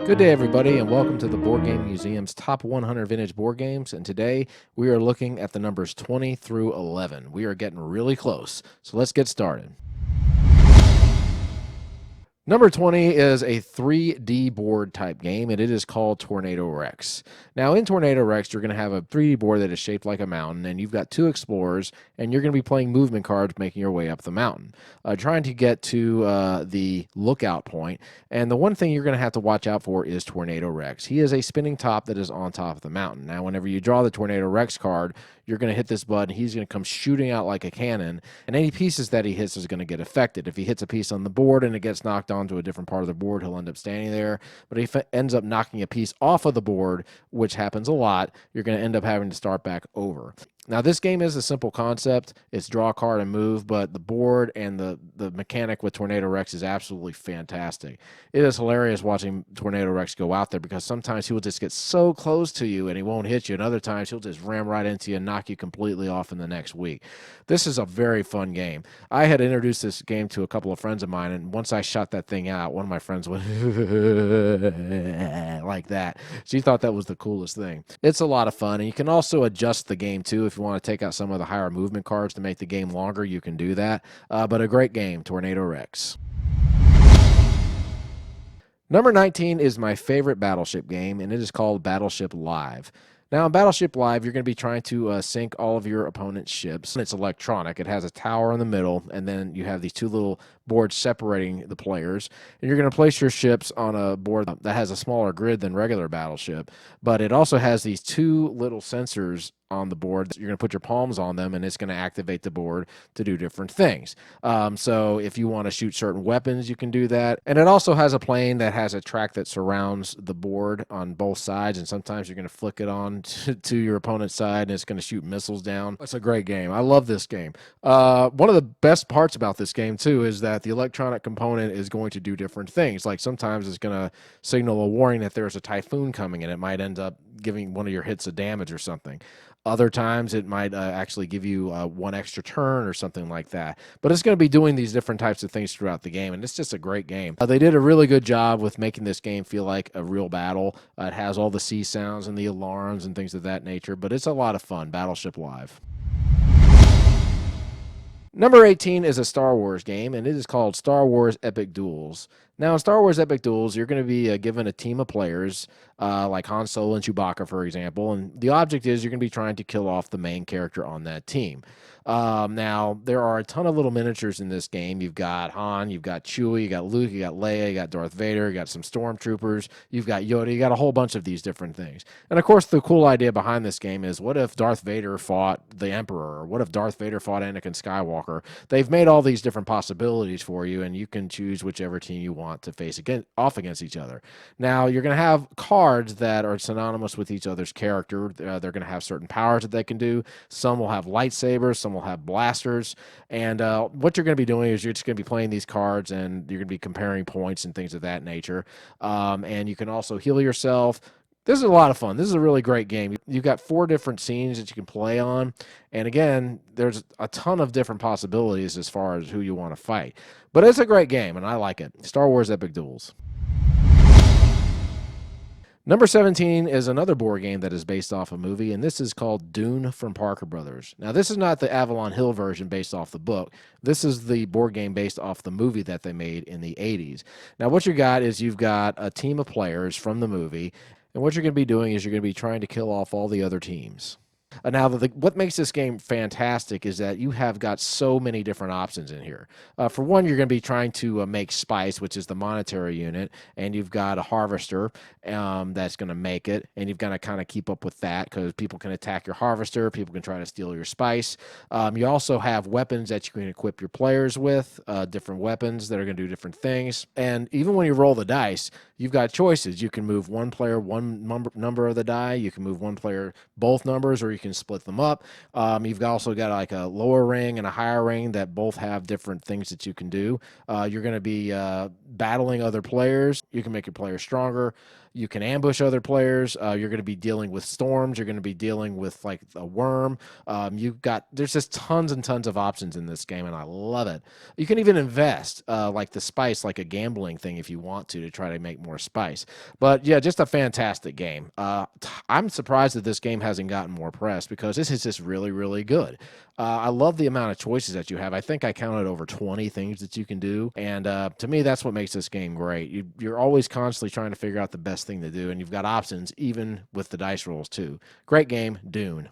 Good day, everybody, and welcome to the Board Game Museum's Top 100 Vintage Board Games. And today we are looking at the numbers 20 through 11. We are getting really close, so let's get started. Number 20 is a 3D board type game, and it is called Tornado Rex. Now, in Tornado Rex, you're going to have a 3D board that is shaped like a mountain, and you've got two explorers, and you're going to be playing movement cards making your way up the mountain, trying to get to the lookout point. And the one thing you're going to have to watch out for is Tornado Rex. He is a spinning top that is on top of the mountain. Now, whenever you draw the Tornado Rex card, you're going to hit this button. He's going to come shooting out like a cannon, and any pieces that he hits is going to get affected. If he hits a piece on the board and it gets knocked onto a different part of the board, he'll end up standing there. But if he ends up knocking a piece off of the board, which happens a lot, you're going to end up having to start back over. Now, this game is a simple concept. It's draw a card and move, but the board and the mechanic with Tornado Rex is absolutely fantastic. It is hilarious watching Tornado Rex go out there because sometimes he will just get so close to you and he won't hit you, and other times he'll just ram right into you and knock you completely off in the next week. This is a very fun game. I had introduced this game to a couple of friends of mine, and once I shot that thing out, one of my friends went like that. She thought that was the coolest thing. It's a lot of fun, and you can also adjust the game too. If you want to take out some of the higher movement cards to make the game longer, you can do that. But a great game, Tornado Rex. Number 19 is my favorite Battleship game, and it is called Battleship Live. Now, in Battleship Live, you're going to be trying to sink all of your opponent's ships. It's electronic. It has a tower in the middle, and then you have these two little boards separating the players. And you're going to place your ships on a board that has a smaller grid than regular Battleship, but it also has these two little sensors on the board. You're going to put your palms on them, and it's going to activate the board to do different things. So if you want to shoot certain weapons, you can do that. And it also has a plane that has a track that surrounds the board on both sides, and sometimes you're going to flick it on to your opponent's side, and it's going to shoot missiles down. It's a great game. I love this game. One of the best parts about this game, too, is that the electronic component is going to do different things. Like sometimes it's going to signal a warning that there's a typhoon coming, and it might end up giving one of your hits a damage or something. Other times it might actually give you one extra turn or something like that. But it's going to be doing these different types of things throughout the game, and it's just a great game. They did a really good job with making this game feel like a real battle. It has all the sea sounds and the alarms and things of that nature, but it's a lot of fun, Battleship Live. Number 18 is a Star Wars game, and it is called Star Wars Epic Duels. Now, in Star Wars Epic Duels, you're going to be given a team of players, like Han Solo and Chewbacca, for example, and the object is you're going to be trying to kill off the main character on that team. Now, there are a ton of little miniatures in this game. You've got Han, you've got Chewie, you got Luke, you got Leia, you got Darth Vader, you got some stormtroopers, you've got Yoda, you got a whole bunch of these different things. And of course, the cool idea behind this game is, what if Darth Vader fought the Emperor? Or what if Darth Vader fought Anakin Skywalker? They've made all these different possibilities for you, and you can choose whichever team you want to face off against each other. Now, you're going to have cards that are synonymous with each other's character. They're going to have certain powers that they can do. Some will have lightsabers, some will have blasters. And what you're going to be doing is you're just going to be playing these cards, and you're going to be comparing points and things of that nature. And you can also heal yourself. This is a lot of fun. This is a really great game. You've got 4 different scenes that you can play on. And again, there's a ton of different possibilities as far as who you want to fight. But it's a great game, and I like it. Star Wars Epic Duels. Number 17 is another board game that is based off a movie, and this is called Dune from Parker Brothers. Now, this is not the Avalon Hill version based off the book. This is the board game based off the movie that they made in the 80s. Now, what you got is you've got a team of players from the movie, and what you're going to be doing is you're going to be trying to kill off all the other teams. Now, what makes this game fantastic is that you have got so many different options in here. For one, you're going to be trying to make spice, which is the monetary unit, and you've got a harvester that's going to make it, and you've got to kind of keep up with that because people can attack your harvester, people can try to steal your spice. You also have weapons that you can equip your players with, different weapons that are going to do different things. And even when you roll the dice, you've got choices. You can move one player one number of the die, you can move one player both numbers, or you can can split them up. You've also got like a lower ring and a higher ring that both have different things that you can do. You're going to be battling other players. You can make your players stronger. You can ambush other players. You're going to be dealing with storms. You're going to be dealing with like a worm. There's just tons and tons of options in this game, and I love it. You can even invest like the spice, like a gambling thing if you want to try to make more spice. But yeah, just a fantastic game. I'm surprised that this game hasn't gotten more press because this is just really, really good. I love the amount of choices that you have. I think I counted over 20 things that you can do. And to me, that's what makes this game great. You're always constantly trying to figure out the best thing to do, and you've got options even with the dice rolls too. Great game, Dune.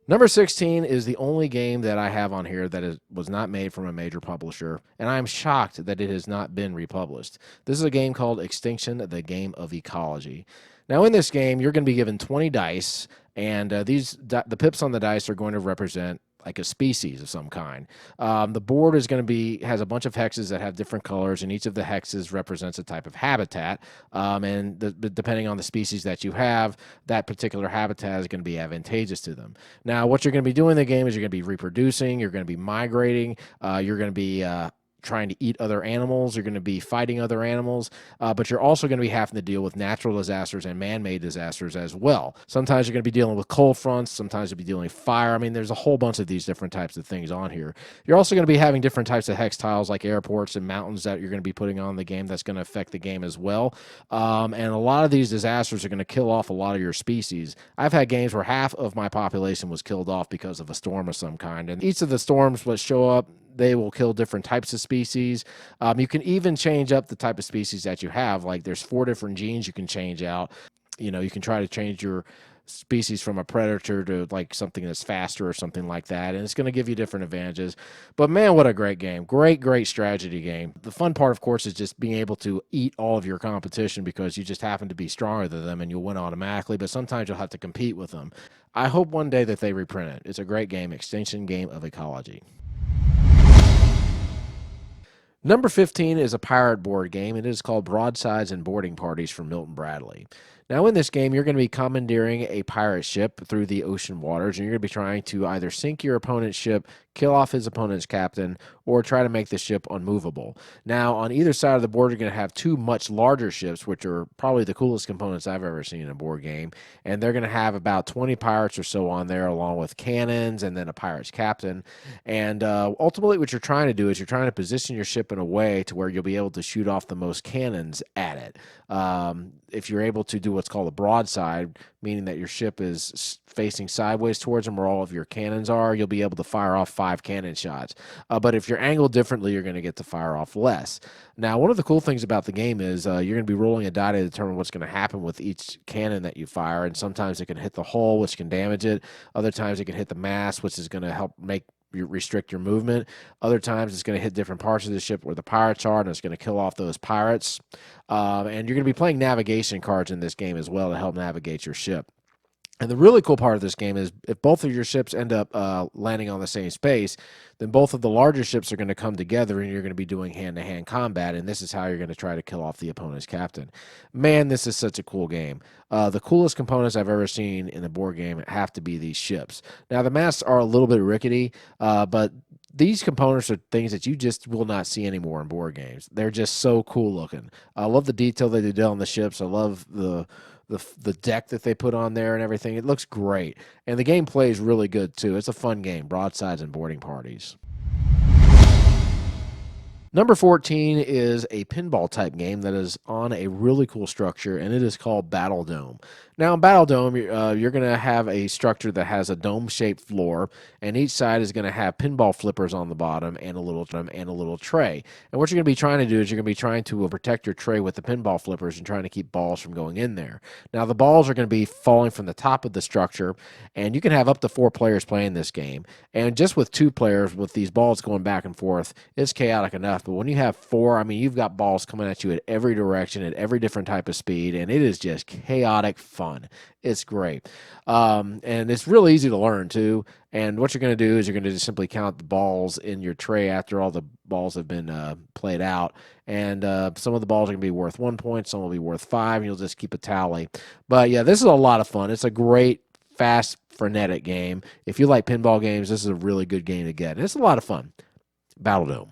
Number 16 is the only game that I have on here that was not made from a major publisher, and I'm shocked that it has not been republished. This is a game called Extinction, the game of ecology. Now, in this game, you're going to be given 20 dice, and the pips on the dice are going to represent like a species of some kind. The board is going to has a bunch of hexes that have different colors, and each of the hexes represents a type of habitat. Depending on the species that you have, that particular habitat is going to be advantageous to them. Now, what you're going to be doing in the game is you're going to be reproducing, you're going to be migrating, you're going to be trying to eat other animals. You're going to be fighting other animals, but you're also going to be having to deal with natural disasters and man-made disasters as well. Sometimes you're going to be dealing with cold fronts. Sometimes you'll be dealing with fire. I mean, there's a whole bunch of these different types of things on here. You're also going to be having different types of hex tiles like airports and mountains that you're going to be putting on the game that's going to affect the game as well. And a lot of these disasters are going to kill off a lot of your species. I've had games where half of my population was killed off because of a storm of some kind, and each of the storms that show up, they will kill different types of species. You can even change up the type of species that you have. Like there's 4 different genes you can change out. You can try to change your species from a predator to like something that's faster or something like that, and it's going to give you different advantages. But man, what a great game. Great strategy game. The fun part, of course, is just being able to eat all of your competition because you just happen to be stronger than them and you'll win automatically, but sometimes you'll have to compete with them. I hope one day that they reprint it. It's a great game. Extinction, game of ecology. Number 15 is a pirate board game. It is called Broadsides and Boarding Parties from Milton Bradley. Now, in this game, you're going to be commandeering a pirate ship through the ocean waters, and you're going to be trying to either sink your opponent's ship, kill off his opponent's captain, or try to make the ship unmovable. Now, on either side of the board, you're going to have 2 much larger ships, which are probably the coolest components I've ever seen in a board game, and they're going to have about 20 pirates or so on there, along with cannons and then a pirate's captain. And ultimately, what you're trying to do is you're trying to position your ship in a way to where you'll be able to shoot off the most cannons at it. If you're able to do what's called a broadside, meaning that your ship is facing sideways towards them where all of your cannons are, you'll be able to fire off 5 cannon shots. But if you're angled differently, you're going to get to fire off less. Now, one of the cool things about the game is you're going to be rolling a die to determine what's going to happen with each cannon that you fire, and sometimes it can hit the hull, which can damage it. Other times it can hit the mast, which is going to help restrict your movement. Other times it's going to hit different parts of the ship where the pirates are, and it's going to kill off those pirates. And you're going to be playing navigation cards in this game as well to help navigate your ship. And the really cool part of this game is if both of your ships end up landing on the same space, then both of the larger ships are going to come together and you're going to be doing hand-to-hand combat, and this is how you're going to try to kill off the opponent's captain. Man, this is such a cool game. The coolest components I've ever seen in a board game have to be these ships. Now, the masts are a little bit rickety, but these components are things that you just will not see anymore in board games. They're just so cool looking. I love the detail that they did on the ships. I love the deck that they put on there and everything. It looks great. And the gameplay is really good, too. It's a fun game, Broadsides and Boarding Parties. Number 14 is a pinball type game that is on a really cool structure, and it is called Battle Dome. Now, in Battle Dome, you're going to have a structure that has a dome-shaped floor, and each side is going to have pinball flippers on the bottom and a little tray. And what you're going to be trying to do is you're going to be trying to protect your tray with the pinball flippers and trying to keep balls from going in there. Now, the balls are going to be falling from the top of the structure, and you can have up to 4 players playing this game. And just with 2 players, with these balls going back and forth, it's chaotic enough enough. But when you have 4, I mean, you've got balls coming at you at every direction, at every different type of speed, and it is just chaotic fun. It's great. And it's really easy to learn, too. And what you're going to do is you're going to just simply count the balls in your tray after all the balls have been played out. And some of the balls are going to be worth 1 point, some will be worth 5, and you'll just keep a tally. But, yeah, this is a lot of fun. It's a great, fast, frenetic game. If you like pinball games, this is a really good game to get. And it's a lot of fun. Battle Dome.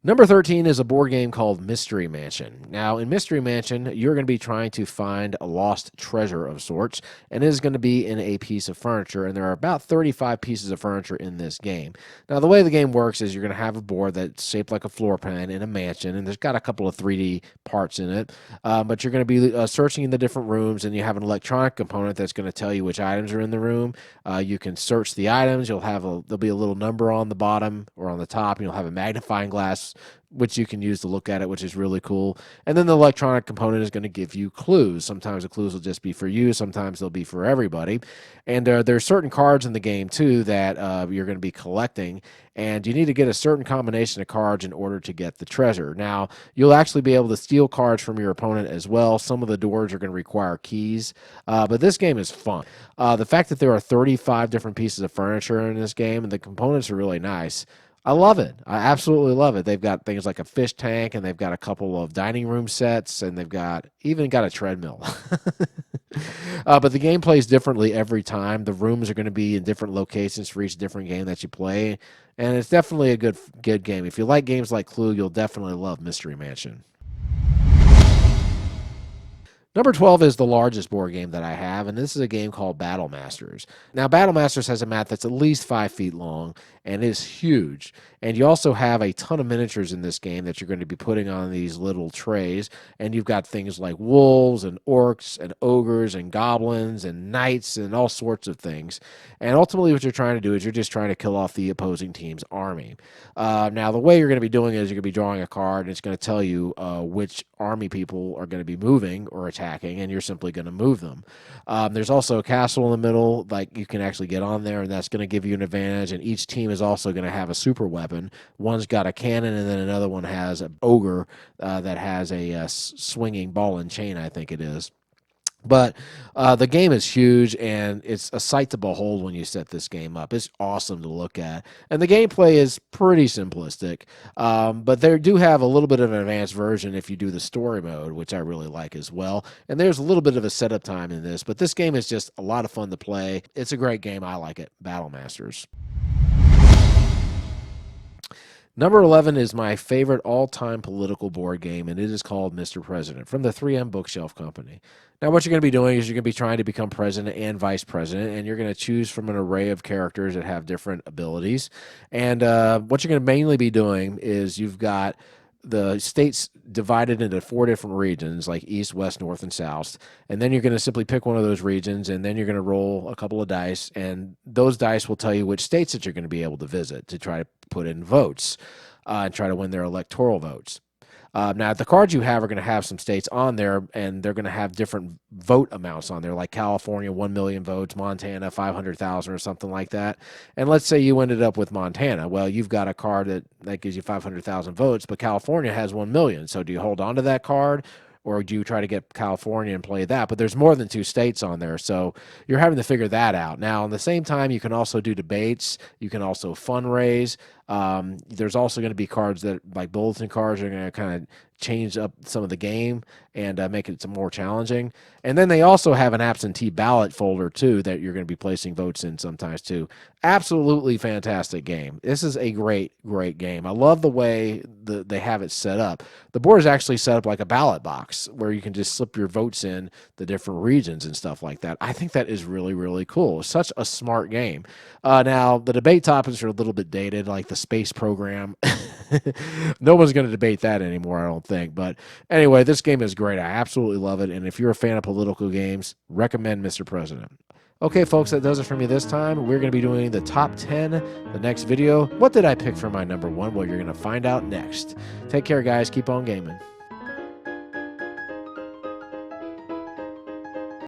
Number 13 is a board game called Mystery Mansion. Now, in Mystery Mansion, you're going to be trying to find a lost treasure of sorts, and it is going to be in a piece of furniture, and there are about 35 pieces of furniture in this game. Now, the way the game works is you're going to have a board that's shaped like a floor plan in a mansion, and there's got a couple of 3D parts in it, but you're going to be searching in the different rooms, and you have an electronic component that's going to tell you which items are in the room. You can search the items. There'll be a little number on the bottom or on the top, and you'll have a magnifying glass which you can use to look at it, which is really cool. And then the electronic component is going to give you clues. Sometimes the clues will just be for you. Sometimes they'll be for everybody. And there's certain cards in the game, too, that you're going to be collecting. And you need to get a certain combination of cards in order to get the treasure. Now, you'll actually be able to steal cards from your opponent as well. Some of the doors are going to require keys. But this game is fun. The fact that there are 35 different pieces of furniture in this game and the components are really nice. I love it. I absolutely love it. They've got things like a fish tank, and they've got a couple of dining room sets, and they've even got a treadmill. But the game plays differently every time. The rooms are going to be in different locations for each different game that you play, and it's definitely a good game. If you like games like Clue, you'll definitely love Mystery Mansion. Number 12 is the largest board game that I have, and this is a game called Battle Masters. Now, Battle Masters has a mat that's at least 5 feet long and is huge. And you also have a ton of miniatures in this game that you're going to be putting on these little trays. And you've got things like wolves and orcs and ogres and goblins and knights and all sorts of things. And ultimately what you're trying to do is you're just trying to kill off the opposing team's army. Now, the way you're going to be doing it is you're going to be drawing a card, and it's going to tell you which army people are going to be moving or attacking, and you're simply going to move them. There's also a castle in the middle, like you can actually get on there, and that's going to give you an advantage. And each team is also going to have a super weapon. One's got a cannon, and then another one has an ogre that has a swinging ball and chain, I think it is. But the game is huge, and it's a sight to behold when you set this game up. It's awesome to look at. And the gameplay is pretty simplistic, but they do have a little bit of an advanced version if you do the story mode, which I really like as well. And there's a little bit of a setup time in this, but this game is just a lot of fun to play. It's a great game. I like it. Battle Masters. Number 11 is my favorite all-time political board game, and it is called Mr. President from the 3M Bookshelf Company. Now, what you're going to be doing is you're going to be trying to become president and vice president, and you're going to choose from an array of characters that have different abilities. And what you're going to mainly be doing is you've got the states divided into 4 different regions, like east, west, north, and south. And then you're going to simply pick one of those regions, and then you're going to roll a couple of dice, and those dice will tell you which states that you're going to be able to visit to try to put in votes and try to win their electoral votes. Now, the cards you have are going to have some states on there, and they're going to have different vote amounts on there, like California, 1 million votes, Montana, 500,000 or something like that. And let's say you ended up with Montana. Well, you've got a card that gives you 500,000 votes, but California has 1 million. So do you hold on to that card, or do you try to get California and play that? But there's more than 2 states on there, so you're having to figure that out. Now, at the same time, you can also do debates. You can also fundraise. There's also going to be cards that, like bulletin cards, are going to kind of change up some of the game and make it some more challenging. And then they also have an absentee ballot folder, too, that you're going to be placing votes in sometimes, too. Absolutely fantastic game. This is a great, great game. I love the way they have it set up. The board is actually set up like a ballot box where you can just slip your votes in the different regions and stuff like that. I think that is really, really cool. It's such a smart game. Now, the debate topics are a little bit dated, like the space program. No one's going to debate that anymore, I don't think. But anyway, this game is great. I absolutely love it. And if you're a fan of political games, recommend Mr. President. Okay, folks, that does it for me this time. We're going to be doing the top 10 the next video. What did I pick for my number 1? Well, you're going to find out next. Take care, guys. Keep on gaming.